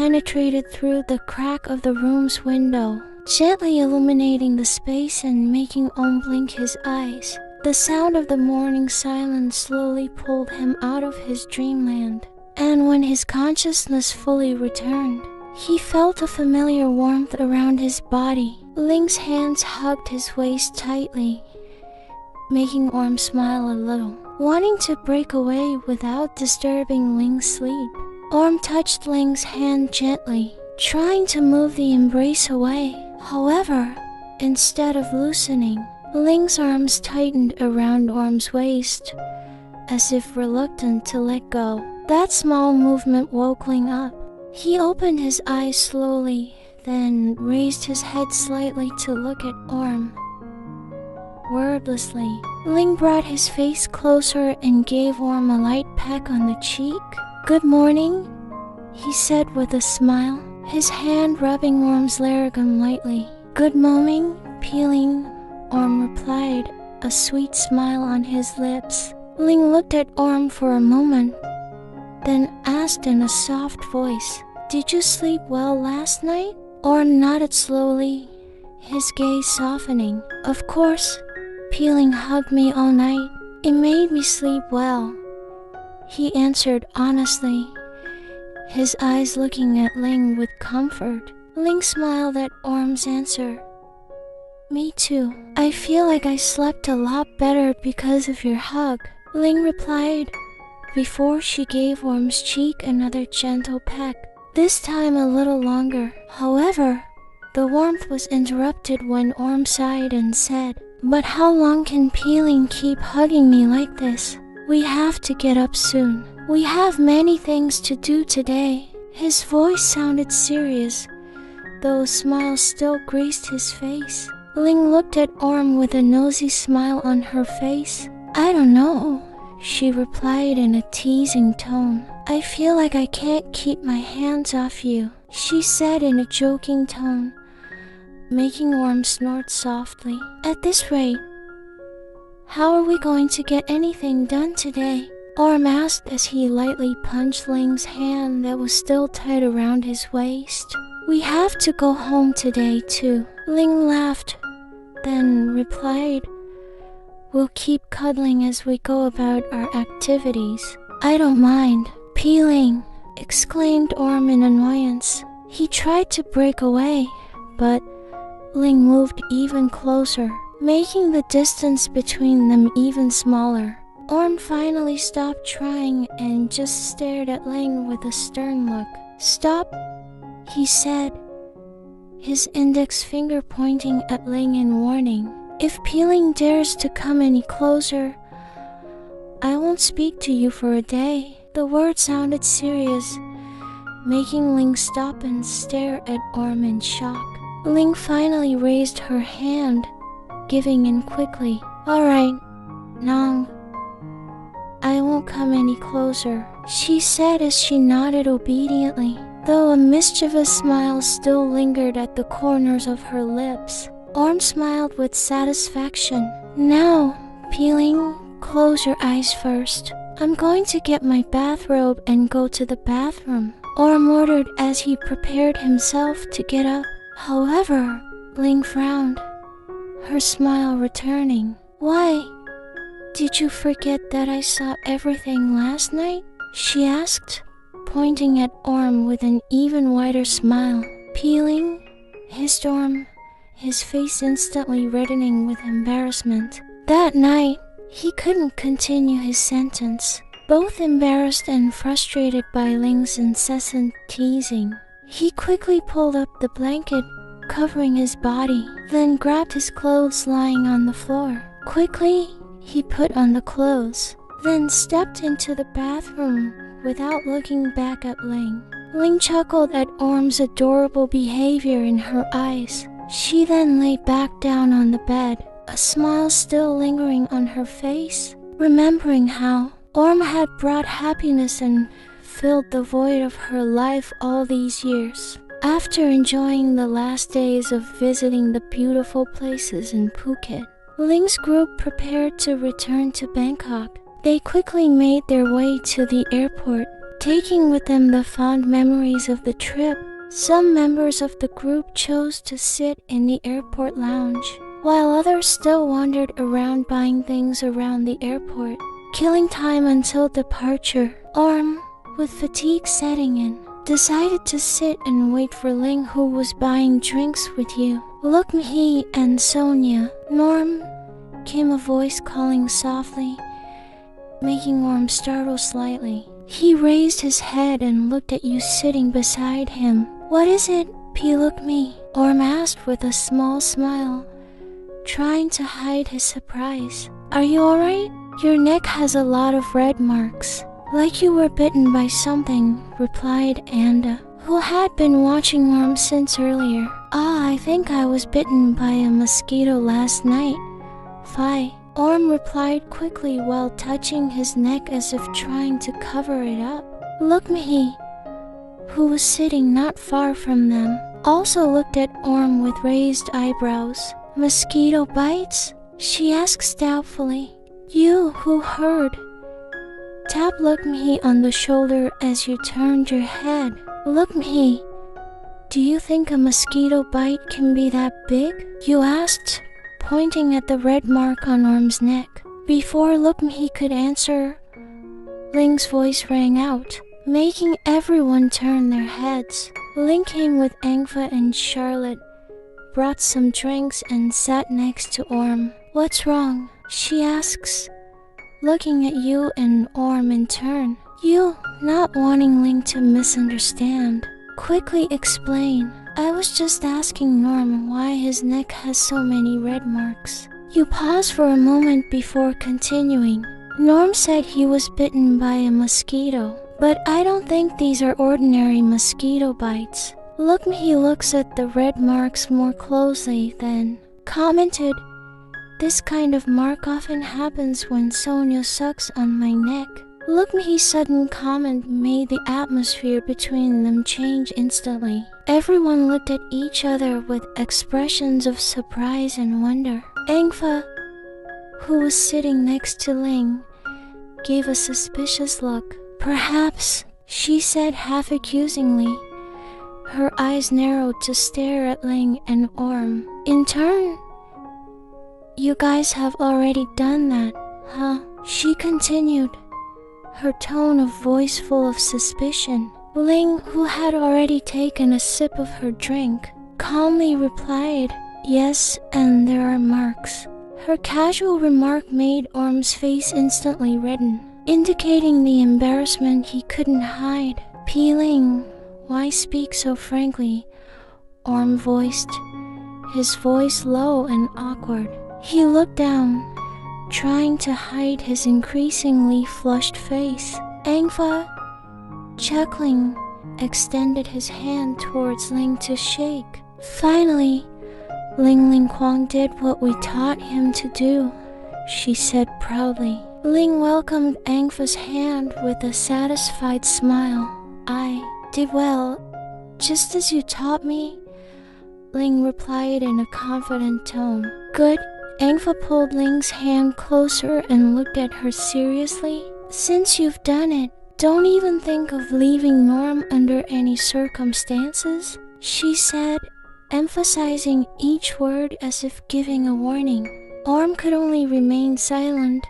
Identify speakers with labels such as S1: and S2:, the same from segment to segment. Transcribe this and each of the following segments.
S1: penetrated through the crack of the room's window, gently illuminating the space and making Orm blink his eyes. The sound of the morning silence slowly pulled him out of his dreamland, and when his consciousness fully returned, he felt a familiar warmth around his body. Ling's hands hugged his waist tightly, making Orm smile a little, wanting to break away without disturbing Ling's sleep. Orm touched Ling's hand gently, trying to move the embrace away. However, instead of loosening, Ling's arms tightened around Orm's waist, as if reluctant to let go. That small movement woke Ling up. He opened his eyes slowly, then raised his head slightly to look at Orm. Wordlessly, Ling brought his face closer and gave Orm a light peck on the cheek. "Good morning," he said with a smile, his hand rubbing Orm's larynx lightly. "Good morning, peeling," Orm replied, a sweet smile on his lips. Ling looked at Orm for a moment, then asked in a soft voice, "Did you sleep well last night?" Orm nodded slowly, his gaze softening. "Of course, peeling hugged me all night. It made me sleep well," he answered honestly, his eyes looking at Ling with comfort. Ling smiled at Orm's answer. "Me too. I feel like I slept a lot better because of your hug," Ling replied, before she gave Orm's cheek another gentle peck, this time a little longer. However, the warmth was interrupted when Orm sighed and said, "But how long can peeling keep hugging me like this? We have to get up soon. We have many things to do today." His voice sounded serious, though a smile still graced his face. Ling looked at Orm with a nosy smile on her face. "I don't know," she replied in a teasing tone. "I feel like I can't keep my hands off you," she said in a joking tone, making Orm snort softly. "At this rate, how are we going to get anything done today?" Orm asked as he lightly punched Ling's hand that was still tight around his waist. "We have to go home today too." Ling laughed, then replied, "We'll keep cuddling as we go about our activities." "I don't mind." "Peeling," exclaimed Orm in annoyance. He tried to break away, but Ling moved even closer, making the distance between them even smaller. Orm finally stopped trying and just stared at Ling with a stern look. "Stop," he said, his index finger pointing at Ling in warning. "If peeling dares to come any closer, I won't speak to you for a day." The word sounded serious, making Ling stop and stare at Orm in shock. Ling finally raised her hand, giving in quickly. "All right, Nong. I won't come any closer," she said as she nodded obediently, though a mischievous smile still lingered at the corners of her lips. Orm smiled with satisfaction. "Now, peeling, close your eyes first. I'm going to get my bathrobe and go to the bathroom," Orm ordered as he prepared himself to get up. However, Ling frowned, her smile returning. "Why? Did you forget that I saw everything last night?" she asked, pointing at Orm with an even wider smile. "Peeling?" hissed Orm, his face instantly reddening with embarrassment. That night, he couldn't continue his sentence, both embarrassed and frustrated by Ling's incessant teasing. He quickly pulled up the blanket covering his body, then grabbed his clothes lying on the floor. Quickly, he put on the clothes, then stepped into the bathroom without looking back at Ling. Ling chuckled at Orm's adorable behavior in her eyes. She then lay back down on the bed, a smile still lingering on her face, remembering how Orm had brought happiness and filled the void of her life all these years. After enjoying the last days of visiting the beautiful places in Phuket, Ling's group prepared to return to Bangkok. They quickly made their way to the airport, taking with them the fond memories of the trip. Some members of the group chose to sit in the airport lounge, while others still wandered around buying things around the airport, killing time until departure. Orm, with fatigue setting in, decided to sit and wait for Ling, who was buying drinks with you. Look, he and Sonia. Norm, came a voice calling softly, making Orm startle slightly. He raised his head and looked at you sitting beside him. What is it, P? Look me, Orm asked with a small smile, trying to hide his surprise. Are you alright? Your neck has a lot of red marks, like you were bitten by something, replied Anda, who had been watching Orm since earlier. Ah, I think I was bitten by a mosquito last night. Fie, Orm replied quickly while touching his neck as if trying to cover it up. Look, Mihi, who was sitting not far from them, also looked at Orm with raised eyebrows. Mosquito bites? She asked doubtfully. You who heard. Tap Look Mihi on the shoulder as you turned your head. Look, Mihi, do you think a mosquito bite can be that big? You asked, pointing at the red mark on Orm's neck. Before Look Mihi could answer, Ling's voice rang out, making everyone turn their heads. Ling came with Angfa and Charlotte, brought some drinks and sat next to Orm. What's wrong? She asks, looking at you and Orm in turn. You, not wanting Ling to misunderstand, quickly explain. I was just asking Norm why his neck has so many red marks. You pause for a moment before continuing. Norm said he was bitten by a mosquito, but I don't think these are ordinary mosquito bites. Look, he looks at the red marks more closely, then commented, this kind of mark often happens when Sonia sucks on my neck. Look, Mihi's sudden comment made the atmosphere between them change instantly. Everyone looked at each other with expressions of surprise and wonder. Angfa, who was sitting next to Ling, gave a suspicious look. Perhaps, she said half accusingly. Her eyes narrowed to stare at Ling and Orm. In turn, you guys have already done that, huh? She continued, her tone of voice full of suspicion. Ling, who had already taken a sip of her drink, calmly replied, yes, and there are marks. Her casual remark made Orm's face instantly redden, indicating the embarrassment he couldn't hide. Ling, why speak so frankly? Orm voiced, his voice low and awkward. He looked down, trying to hide his increasingly flushed face. Angfa, chuckling, extended his hand towards Ling to shake. Finally, Lingling Kwong did what we taught him to do, she said proudly. Ling welcomed Angfa's hand with a satisfied smile. I did well, just as you taught me, Ling replied in a confident tone. Good. Angfa pulled Ling's hand closer and looked at her seriously. Since you've done it, don't even think of leaving Norm under any circumstances, she said, emphasizing each word as if giving a warning. Orm could only remain silent,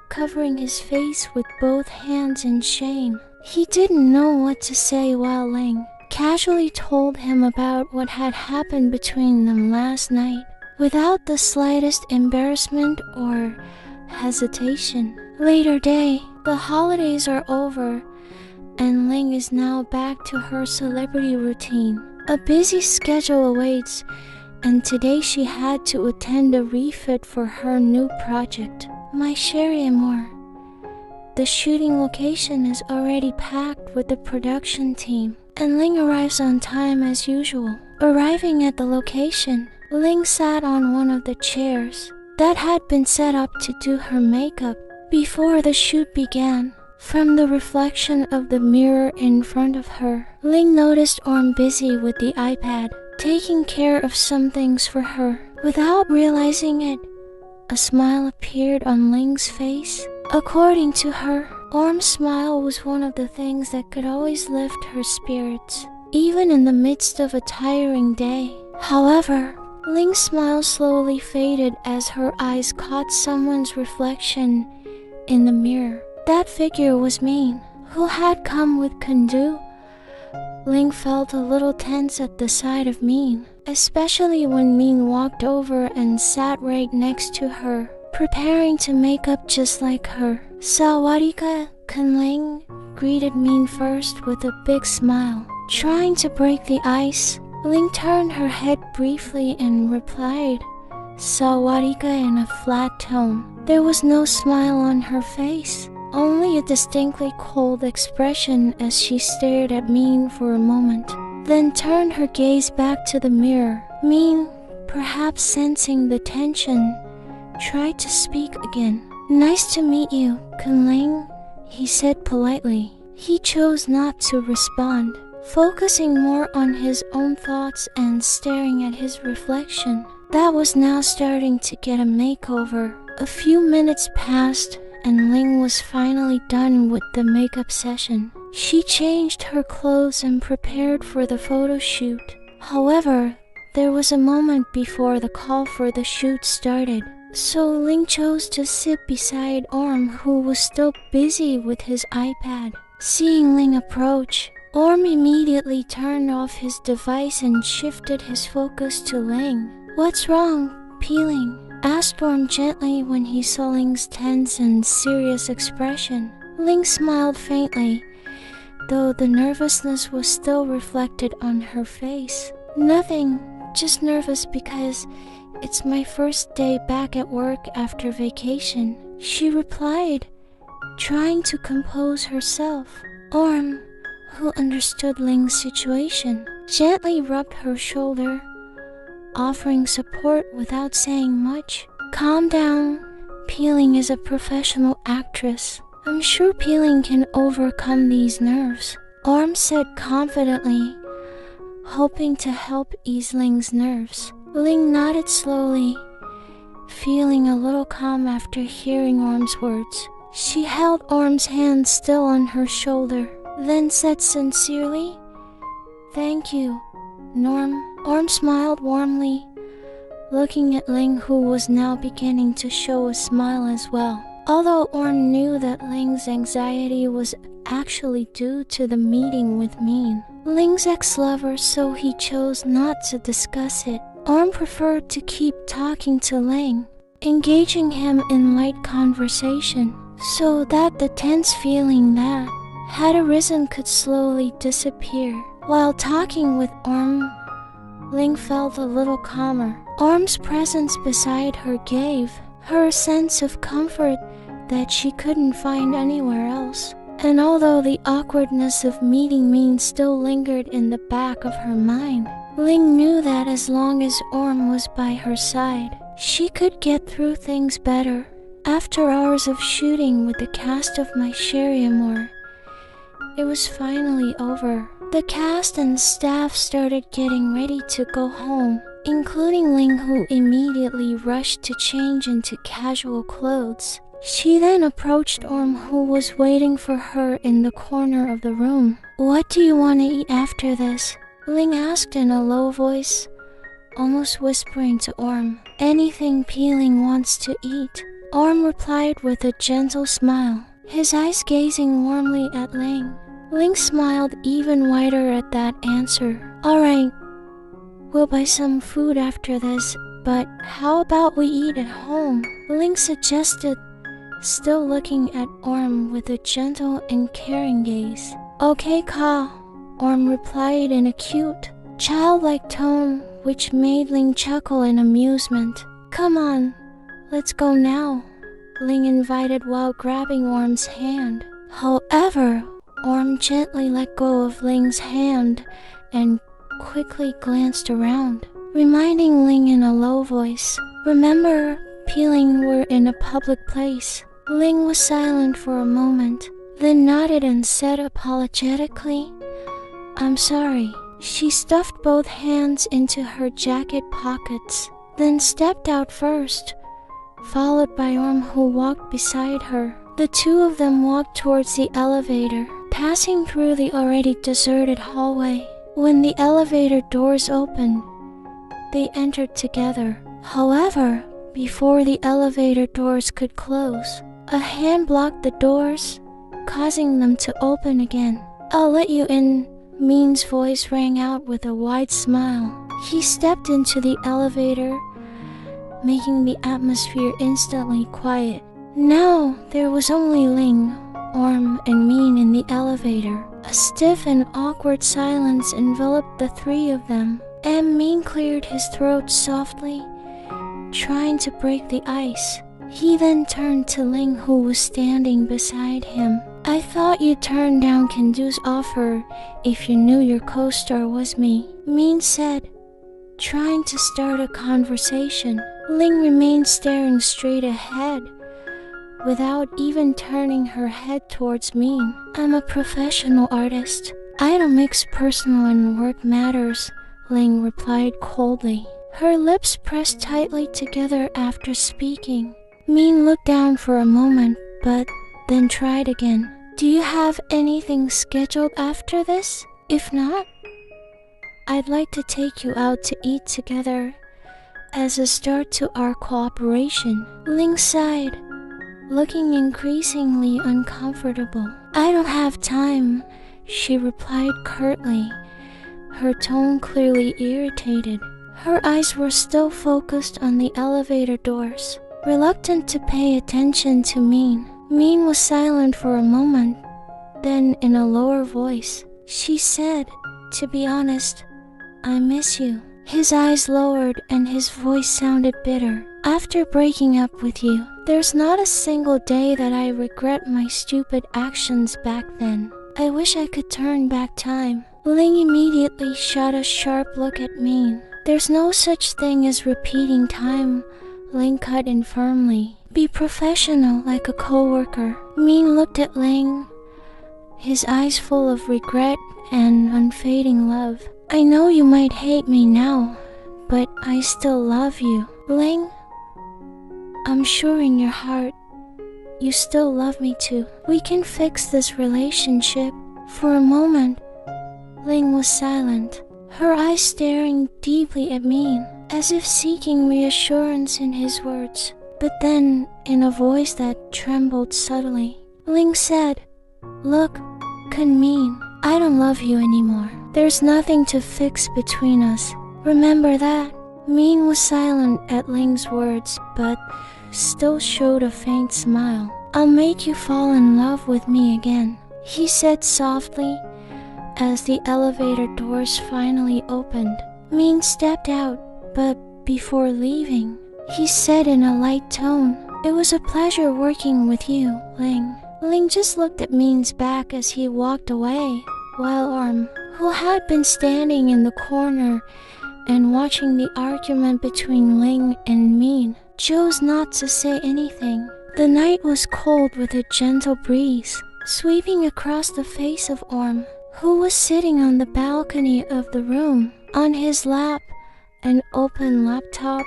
S1: covering his face with both hands in shame. He didn't know what to say while Ling casually told him about what had happened between them last night, without the slightest embarrassment or hesitation. Later day, the holidays are over, and Ling is now back to her celebrity routine. A busy schedule awaits, and today she had to attend a refit for her new project. My Sherry Amor. The shooting location is already packed with the production team, and Ling arrives on time as usual. Arriving at the location, Ling sat on one of the chairs that had been set up to do her makeup before the shoot began. From the reflection of the mirror in front of her, Ling noticed Orm busy with the iPad, taking care of some things for her. Without realizing it, a smile appeared on Ling's face. According to her, Orm's smile was one of the things that could always lift her spirits, even in the midst of a tiring day. However, Ling's smile slowly faded as her eyes caught someone's reflection in the mirror. That figure was Min, who had come with Kundu. Ling felt a little tense at the sight of Min, especially when Min walked over and sat right next to her, preparing to make up just like her. Sawadika, Ling greeted Min first with a big smile. Trying to break the ice, Ling turned her head briefly and replied, Sawadika, in a flat tone. There was no smile on her face, only a distinctly cold expression as she stared at Min for a moment, then turned her gaze back to the mirror. Min, perhaps sensing the tension, tried to speak again. Nice to meet you, Ling, he said politely. He chose not to respond, focusing more on his own thoughts and staring at his reflection. That was now starting to get a makeover. A few minutes passed, and Ling was finally done with the makeup session. She changed her clothes and prepared for the photo shoot. However, there was a moment before the call for the shoot started, so Ling chose to sit beside Orm, who was still busy with his iPad. Seeing Ling approach, Orm immediately turned off his device and shifted his focus to Ling. What's wrong, Peeling? Asked Orm gently when he saw Ling's tense and serious expression. Ling smiled faintly, though the nervousness was still reflected on her face. Nothing, just nervous because it's my first day back at work after vacation, she replied, trying to compose herself. Orm, who understood Ling's situation, gently rubbed her shoulder, offering support without saying much. Calm down. Peeling is a professional actress. I'm sure Peeling can overcome these nerves, Orm said confidently, hoping to help ease Ling's nerves. Ling nodded slowly, feeling a little calm after hearing Orm's words. She held Orm's hand still on her shoulder, then said sincerely, Thank you, Norm. Orm smiled warmly, looking at Ling, who was now beginning to show a smile as well. Although Orm knew that Ling's anxiety was actually due to the meeting with Min, Ling's ex-lover, so he chose not to discuss it. Orm preferred to keep talking to Ling, engaging him in light conversation, so that the tense feeling that had arisen could slowly disappear. While talking with Orm, Ling felt a little calmer. Orm's presence beside her gave her a sense of comfort that she couldn't find anywhere else. And although the awkwardness of meeting Min still lingered in the back of her mind, Ling knew that as long as Orm was by her side, she could get through things better. After hours of shooting with the cast of My Sherry Amour, it was finally over. The cast and staff started getting ready to go home, including Ling, who immediately rushed to change into casual clothes. She then approached Orm, who was waiting for her in the corner of the room. What do you want to eat after this? Ling asked in a low voice, almost whispering to Orm. Anything Peeling wants to eat, Orm replied with a gentle smile, his eyes gazing warmly at Ling. Ling smiled even wider at that answer. Alright, we'll buy some food after this, but how about we eat at home? Ling suggested, still looking at Orm with a gentle and caring gaze. Okay, Ka, Orm replied in a cute, childlike tone, which made Ling chuckle in amusement. Come on, let's go now, Ling invited while grabbing Orm's hand. However, Orm gently let go of Ling's hand and quickly glanced around, reminding Ling in a low voice, remember, Peeling, we're in a public place. Ling was silent for a moment, then nodded and said apologetically, I'm sorry. She stuffed both hands into her jacket pockets, then stepped out first, followed by Orm, who walked beside her. The two of them walked towards the elevator, passing through the already deserted hallway. When the elevator doors opened, they entered together. However, before the elevator doors could close, a hand blocked the doors, causing them to open again. "I'll let you in," Min's voice rang out with a wide smile. He stepped into the elevator, making the atmosphere instantly quiet. Now there was only Ling, Orm, and Min in the elevator. A stiff and awkward silence enveloped the three of them, and Min cleared his throat softly, trying to break the ice. He then turned to Ling, who was standing beside him. "I thought you'd turn down Kendu's offer if you knew your co-star was me," Min said, trying to start a conversation. Ling remained staring straight ahead, without even turning her head towards Min. "I'm a professional artist. I don't mix personal and work matters," Ling replied coldly. Her lips pressed tightly together after speaking. Min looked down for a moment, but then tried again. "Do you have anything scheduled after this? If not, I'd like to take you out to eat together as a start to our cooperation." Ling sighed, looking increasingly uncomfortable. "I don't have time," she replied curtly, her tone clearly irritated. Her eyes were still focused on the elevator doors, reluctant to pay attention to Min. Min was silent for a moment, then in a lower voice, she said, "To be honest, I miss you." His eyes lowered and his voice sounded bitter. "After breaking up with you, there's not a single day that I regret my stupid actions back then. I wish I could turn back time." Ling immediately shot a sharp look at Min. "There's no such thing as repeating time," Ling cut in firmly. "Be professional like a co-worker." Min looked at Ling, his eyes full of regret and unfading love. "I know you might hate me now, but I still love you, Ling. I'm sure in your heart, you still love me too. We can fix this relationship." For a moment, Ling was silent, her eyes staring deeply at Min, as if seeking reassurance in his words. But then, in a voice that trembled subtly, Ling said, "Look, Min, I don't love you anymore. There's nothing to fix between us. Remember that." Min was silent at Ling's words, but still showed a faint smile. "I'll make you fall in love with me again," he said softly, as the elevator doors finally opened. Min stepped out, but before leaving, he said in a light tone, "It was a pleasure working with you, Ling." Ling just looked at Min's back as he walked away, while Orm, who had been standing in the corner and watching the argument between Ling and Min, chose not to say anything. The night was cold with a gentle breeze sweeping across the face of Orm, who was sitting on the balcony of the room. On his lap, an open laptop,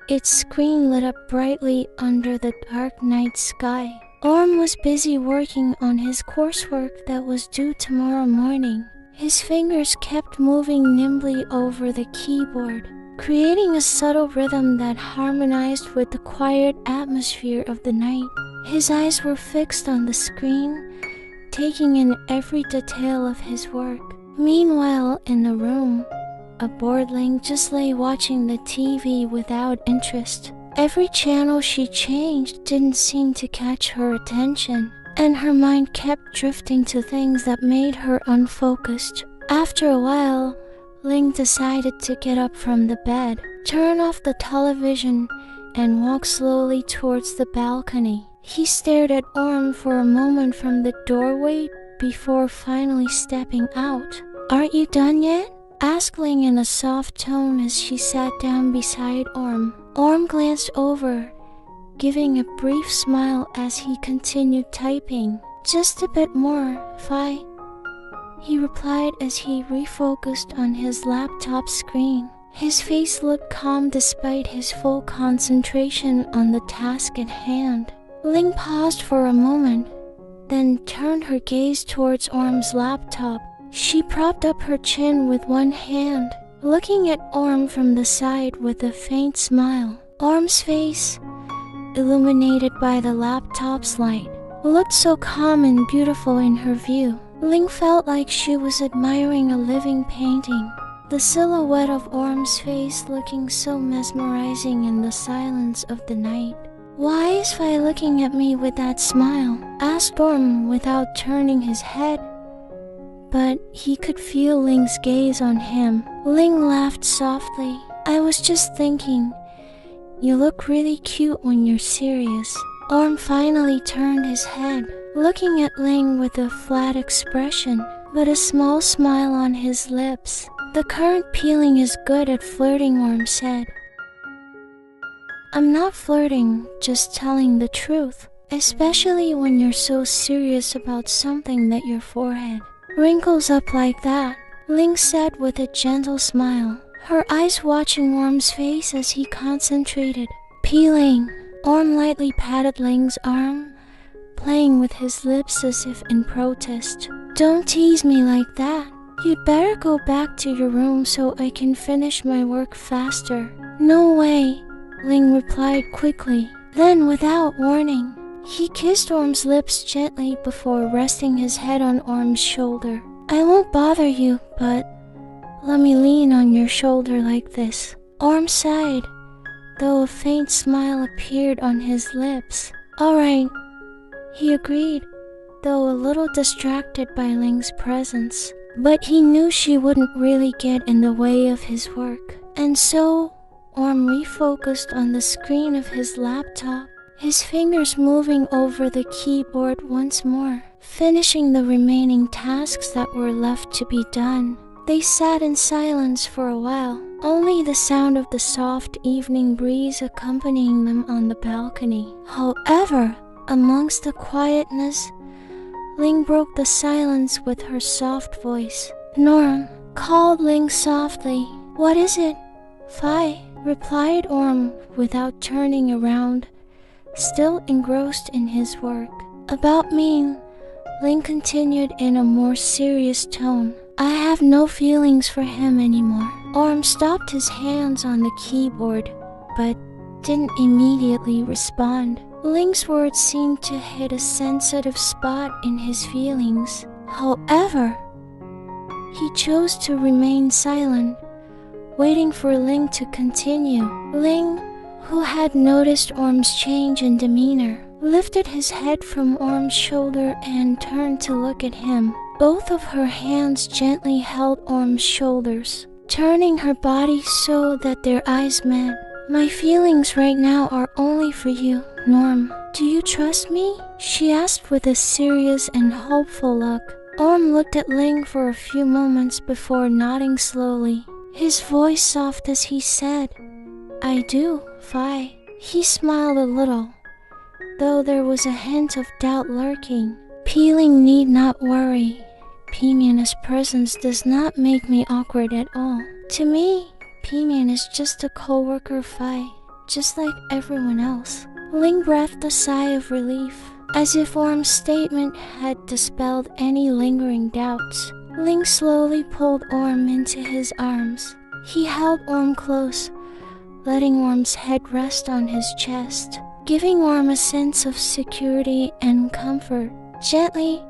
S1: its screen lit up brightly under the dark night sky. Orm was busy working on his coursework that was due tomorrow morning. His fingers kept moving nimbly over the keyboard, creating a subtle rhythm that harmonized with the quiet atmosphere of the night. His eyes were fixed on the screen, taking in every detail of his work. Meanwhile, in the room, a bored Ling just lay watching the TV without interest. Every channel she changed didn't seem to catch her attention, and her mind kept drifting to things that made her unfocused. After a while, Ling decided to get up from the bed, turn off the television, and walk slowly towards the balcony. He stared at Orm for a moment from the doorway before finally stepping out. "Aren't you done yet?" asked Ling in a soft tone as she sat down beside Orm. Orm glanced over, giving a brief smile as he continued typing. "Just a bit more, Fi," he replied as he refocused on his laptop screen. His face looked calm despite his full concentration on the task at hand. Ling paused for a moment, then turned her gaze towards Orm's laptop. She propped up her chin with one hand, looking at Orm from the side with a faint smile. Orm's face, illuminated by the laptop's light, looked so calm and beautiful in her view. Ling felt like she was admiring a living painting, the silhouette of Orm's face looking so mesmerizing in the silence of the night. "Why is Fi looking at me with that smile?" asked Orm without turning his head, but he could feel Ling's gaze on him. Ling laughed softly. "I was just thinking, you look really cute when you're serious." Orm finally turned his head, looking at Ling with a flat expression, but a small smile on his lips. "The current peeling is good at flirting," Orm said. "I'm not flirting, just telling the truth, especially when you're so serious about something that your forehead wrinkles up like that," Ling said with a gentle smile, her eyes watching Orm's face as he concentrated. "Peeling." Orm lightly patted Ling's arm, playing with his lips as if in protest. "Don't tease me like that. You'd better go back to your room so I can finish my work faster." "No way," Ling replied quickly. Then, without warning, he kissed Orm's lips gently before resting his head on Orm's shoulder. "I won't bother you, but let me lean on your shoulder like this." Orm sighed, though a faint smile appeared on his lips. "All right," he agreed, though a little distracted by Ling's presence. But he knew she wouldn't really get in the way of his work, and so Orm refocused on the screen of his laptop, his fingers moving over the keyboard once more, finishing the remaining tasks that were left to be done. They sat in silence for a while, only the sound of the soft evening breeze accompanying them on the balcony. However, amongst the quietness, Ling broke the silence with her soft voice. "Norm," called Ling softly. "What is it?" "Fi," replied Orm without turning around, still engrossed in his work. "About me," Ling continued in a more serious tone. "I have no feelings for him anymore." Orm stopped his hands on the keyboard, but didn't immediately respond. Ling's words seemed to hit a sensitive spot in his feelings. However, he chose to remain silent, waiting for Ling to continue. Ling, who had noticed Orm's change in demeanor, lifted his head from Orm's shoulder and turned to look at him. Both of her hands gently held Orm's shoulders, turning her body so that their eyes met. "My feelings right now are only for you, Norm. Do you trust me?" she asked with a serious and hopeful look. Orm looked at Ling for a few moments before nodding slowly, his voice soft as he said, "I do, Fi." He smiled a little, though there was a hint of doubt lurking. "Peeling need not worry. Pimiana's presence does not make me awkward at all. To me, Pimian is just a co-worker, Fi, just like everyone else." Ling breathed a sigh of relief, as if Orm's statement had dispelled any lingering doubts. Ling slowly pulled Orm into his arms. He held Orm close, letting Orm's head rest on his chest, giving Orm a sense of security and comfort. Gently,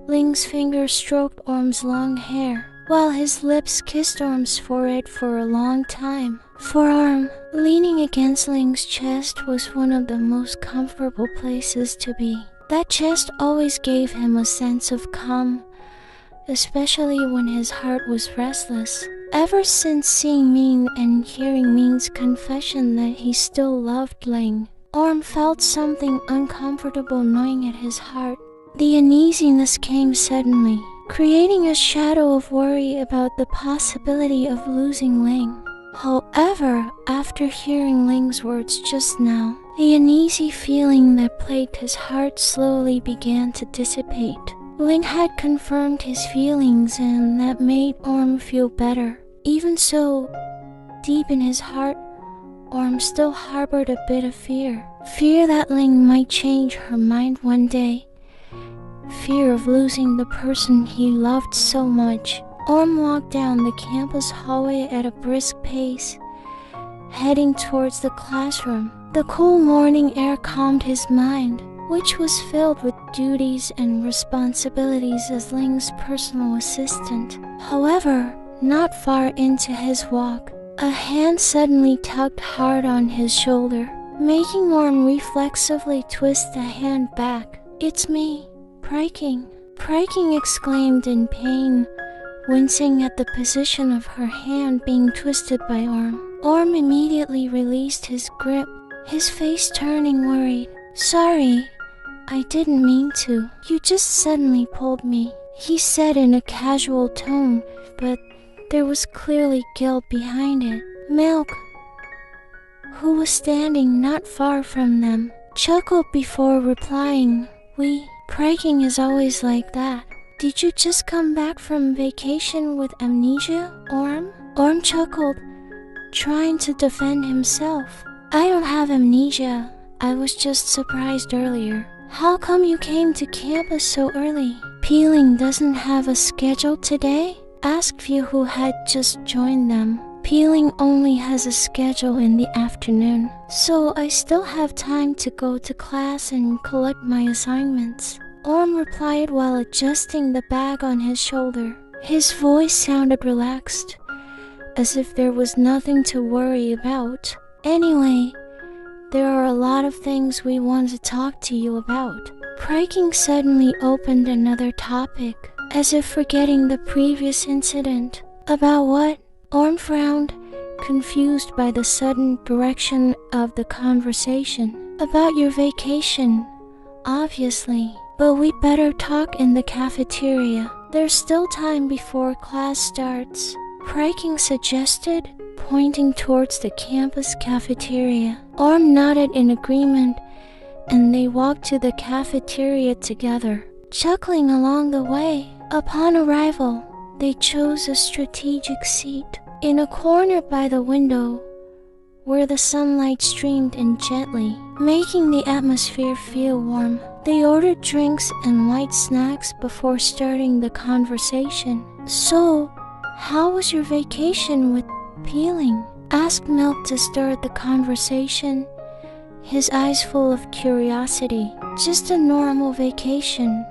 S1: Ling's fingers stroked Orm's long hair, while his lips kissed Orm's forehead for a long time. For Orm, leaning against Ling's chest was one of the most comfortable places to be. That chest always gave him a sense of calm, especially when his heart was restless. Ever since seeing Min and hearing Min's confession that he still loved Ling, Orm felt something uncomfortable gnawing at his heart. The uneasiness came suddenly, creating a shadow of worry about the possibility of losing Ling. However, after hearing Ling's words just now, the uneasy feeling that plagued his heart slowly began to dissipate. Ling had confirmed his feelings, and that made Orm feel better. Even so, deep in his heart, Orm still harbored a bit of fear. Fear that Ling might change her mind one day. Fear of losing the person he loved so much. Orm walked down the campus hallway at a brisk pace, heading towards the classroom. The cool morning air calmed his mind, which was filled with duties and responsibilities as Ling's personal assistant. However, not far into his walk, a hand suddenly tugged hard on his shoulder, making Orm reflexively twist the hand back. "It's me, Priking," Priking exclaimed in pain, wincing at the position of her hand being twisted by Orm. Orm immediately released his grip, his face turning worried. "Sorry, I didn't mean to. You just suddenly pulled me," he said in a casual tone, but there was clearly guilt behind it. Milk, who was standing not far from them, chuckled before replying, Priking is always like that. Did you just come back from vacation with amnesia, Orm?" Orm chuckled, trying to defend himself. "I don't have amnesia. I was just surprised earlier." "How come you came to campus so early?" "Peeling doesn't have a schedule today?" asked Few, who had just joined them. "Peeling only has a schedule in the afternoon, so I still have time to go to class and collect my assignments," Orm replied while adjusting the bag on his shoulder. His voice sounded relaxed, as if there was nothing to worry about. "Anyway, there are a lot of things we want to talk to you about." Priking suddenly opened another topic, as if forgetting the previous incident. "About what?" Orm frowned, confused by the sudden direction of the conversation. "About your vacation, obviously. But we'd better talk in the cafeteria. There's still time before class starts," Priking suggested, pointing towards the campus cafeteria. Orm nodded in agreement, and they walked to the cafeteria together, chuckling along the way. Upon arrival, they chose a strategic seat in a corner by the window, where the sunlight streamed in gently, making the atmosphere feel warm. They ordered drinks and light snacks before starting the conversation. "So, how was your vacation with Peeling?" asked Milk to start the conversation, his eyes full of curiosity. "Just a normal vacation,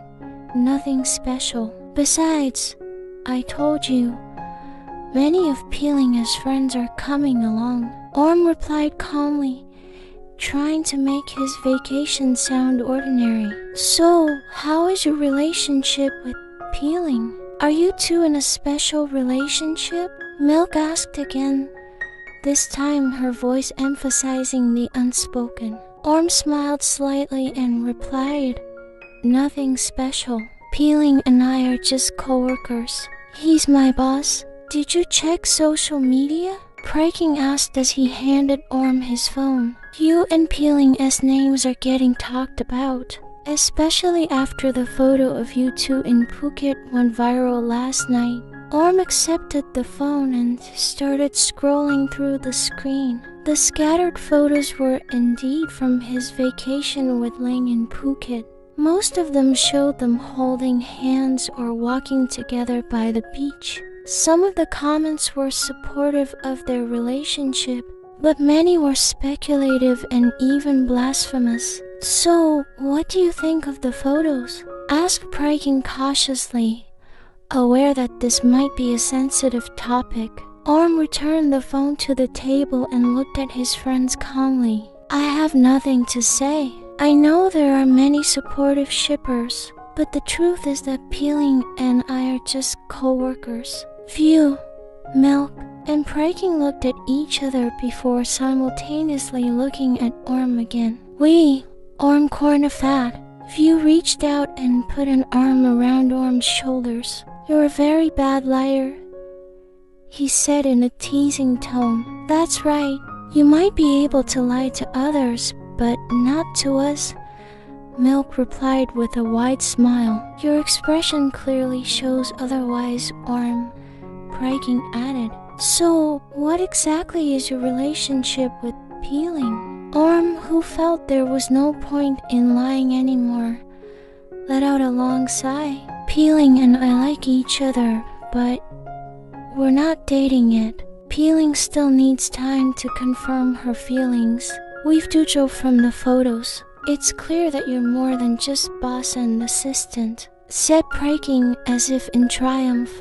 S1: nothing special. Besides, I told you, many of Peeling's friends are coming along," Orm replied calmly, trying to make his vacation sound ordinary. "So, how is your relationship with Peeling? Are you two in a special relationship?" Milk asked again, this time her voice emphasizing the unspoken. Orm smiled slightly and replied, "Nothing special. Peeling and I are just co-workers. He's my boss." "Did you check social media?" Priking asked as he handed Orm his phone. "You and Peeling's names are getting talked about, especially after the photo of you two in Phuket went viral last night." Orm accepted the phone and started scrolling through the screen. The scattered photos were indeed from his vacation with Ling in Phuket. Most of them showed them holding hands or walking together by the beach. Some of the comments were supportive of their relationship, but many were speculative and even blasphemous. "So, what do you think of the photos?" asked Priking cautiously, aware that this might be a sensitive topic. Orm returned the phone to the table and looked at his friends calmly. "I have nothing to say. I know there are many supportive shippers, but the truth is that Peeling and I are just co-workers." Phew, Milk, and Priking looked at each other before simultaneously looking at Orm again. Orm Kornnaphat." Phew reached out and put an arm around Orm's shoulders. "You're a very bad liar," he said in a teasing tone. "That's right. You might be able to lie to others, but not to us," Milk replied with a wide smile. "Your expression clearly shows otherwise, Orm," Priking added. "So, what exactly is your relationship with peeling. Orm, who felt there was no point in lying anymore, let out a long sigh. Peeling and I like each other, but we're not dating yet. Peeling still needs time to confirm her feelings. We've dojo from the photos. It's clear that you're more than just boss and assistant, said Priking as if in triumph.